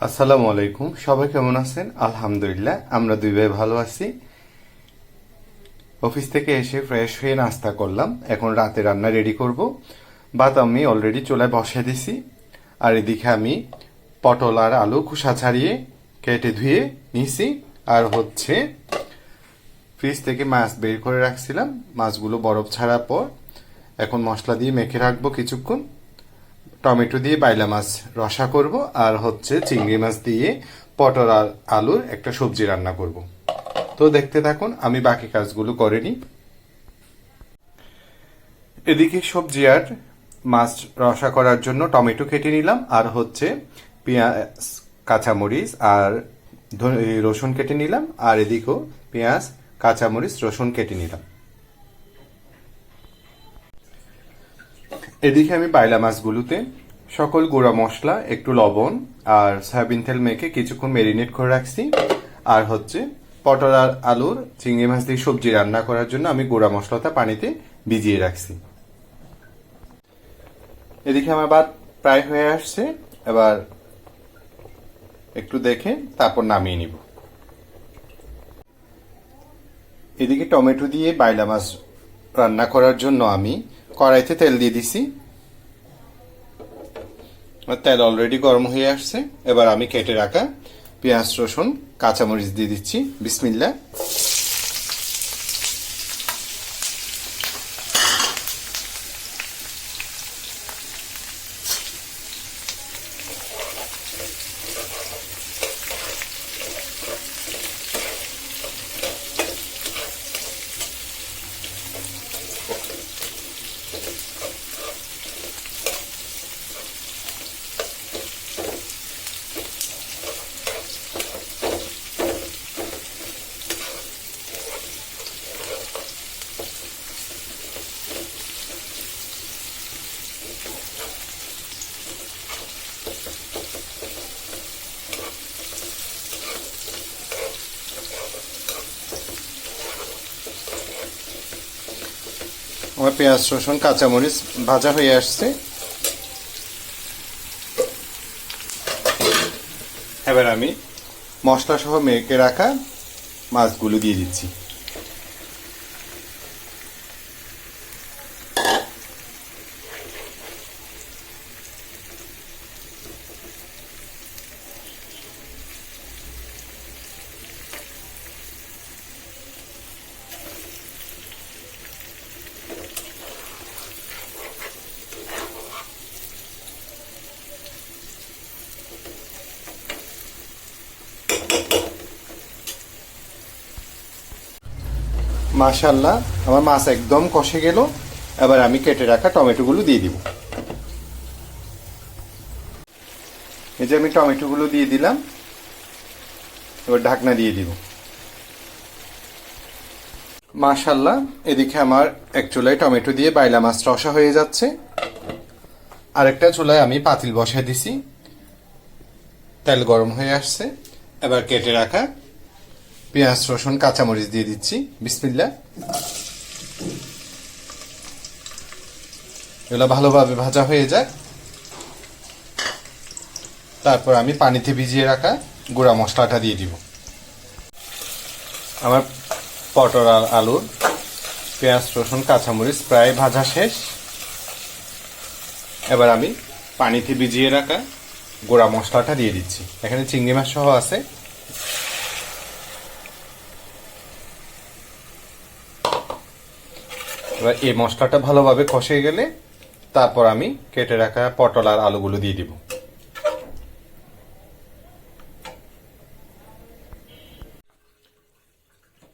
আসসালামু আলাইকুম। সবাই কেমন আছেন? আলহামদুলিল্লাহ, আমরা দুই ভাই ভালো আছি। অফিস থেকে এসে ফ্রেশ হয়ে নাস্তা করলাম। এখন রাতে রান্না রেডি করব। ভাত আমি অলরেডি চুলায় বসিয়ে দিছি। আর এদিকে আমি পটল আর আলু খোসা ছাড়িয়ে কেটে ধুয়ে নিছি। আর ফ্রিজ থেকে মাছ বের করে রাখছিলাম। মাছগুলো বরফ ছাড়ার পর এখন মশলা দিয়ে মেখে রাখবো কিছুক্ষণ। টমেটো দিয়ে বাইলা মাছ রসা করব, আর চিংড়ি মাছ দিয়ে পটল আর আলুর একটা সবজি রান্না করব। তো দেখতে থাকুন, আমি বাকি কাজগুলো করে নিই। এদিকে সবজি আর মাছ রসা করার জন্য টমেটো কেটে নিলাম, আর পেঁয়াজ, কাঁচামরিচ আর রসুন কেটে নিলাম। আর এদিকেও পেঁয়াজ, কাঁচামরিচ, রসুন কেটে নিলাম। এদিকে আমি বাইলা মাছগুলোতে সকল গুঁড়া মশলা, একটু লবণ আর সয়াবিন তেল মেখে কিছুক্ষণ মেরিনেট করে রাখছি। আর পটল আর আলুর চিংড়ি মাছ দিয়ে সবজি রান্না করার জন্য আমি গুঁড়া মশলাটা পানিতে ভিজিয়ে রাখছি। এদিকে আমার ভাত প্রায় হয়ে আসছে। এবার একটু দেখে তারপর নামিয়ে নিব। এদিকে টমেটো দিয়ে বাইলা মাছ রান্না করার জন্য আমি কড়াইতে তেল দিয়ে দিছি। তেল অলরেডি গরম হয়ে আসছে। এবার আমি কেটে রাখা পেঁয়াজ, রসুন, কাঁচামরিচ দিয়ে দিচ্ছি। বিসমিল্লাহ। আমার পেঁয়াজ, রসুন, কাঁচামরিচ ভাজা হয়ে আসছে। এবার আমি মশলা সহ মেখে রাখা মাছগুলো দিয়ে দিচ্ছি। মাশাআল্লাহ, আমার মাছ একদম কষে গেল। এবার আমি কেটে রাখা টমেটোগুলো দিয়ে দিব। এই যে আমি টমেটোগুলো দিয়ে দিলাম। এবার ঢাকনা দিয়ে দিব। মাশাআল্লাহ, এদিকে আমার এক চুলায় টমেটো দিয়ে বাইলা মাছ রসা হয়ে যাচ্ছে। আরেকটা চুলায় আমি পাতিল বসায় দিছি। তেল গরম হয়ে আসছে। এবার কেটে রাখা পেঁয়াজ, রসুন, কাঁচামরিচ দিয়ে দিচ্ছি। বিসমিল্লাহ। এগুলো ভালোভাবে ভাজা হয়ে যায়। তারপর আমি পানিতে ভিজিয়ে রাখা গুঁড়া মশলাটা দিয়ে দিব। আমার পটল আর আলুর পেঁয়াজ, রসুন, কাঁচামরিচ প্রায় ভাজা শেষ। এবার আমি পানিতে ভিজিয়ে রাখা গুঁড়া মশলাটা দিয়ে দিচ্ছি। এখানে চিংড়ি মাছ সহ আছে। এবার এই মশলাটা ভালোভাবে কষে গেলে তারপর আমি কেটে রাখা পটল আর আলুগুলো দিয়ে দিব।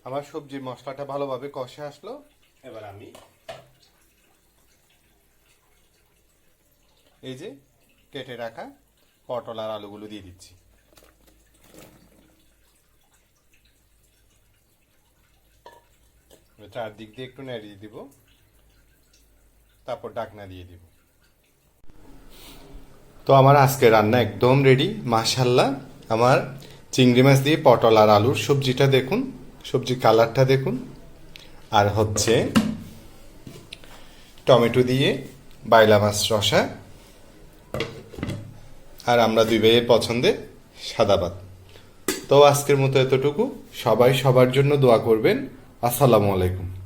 আমার সবজির মশলাটা ভালোভাবে কষে আসলো। এবার আমি এই যে কেটে রাখা পটল আর আলুগুলো দিয়ে দিচ্ছি। চারদিক দিয়ে একটু নেড়িয়ে দিব। তারপর ঢাকনা দিয়ে দিব। তো আমার আজকে রান্না একদম রেডি। মাশাআল্লাহ, আমার চিংড়ি মাছ দিয়ে পটল আর আলুর সবজিটা দেখুন, সবজির কালারটা দেখুন। আর টমেটো দিয়ে বাইলা মাছ রসা। আর আমরা দুই ভাইয়ের পছন্দের সাদা ভাত। তো আজকের মতো এতটুকু। সবাই সবার জন্য দোয়া করবেন। আসসালামু আলাইকুম।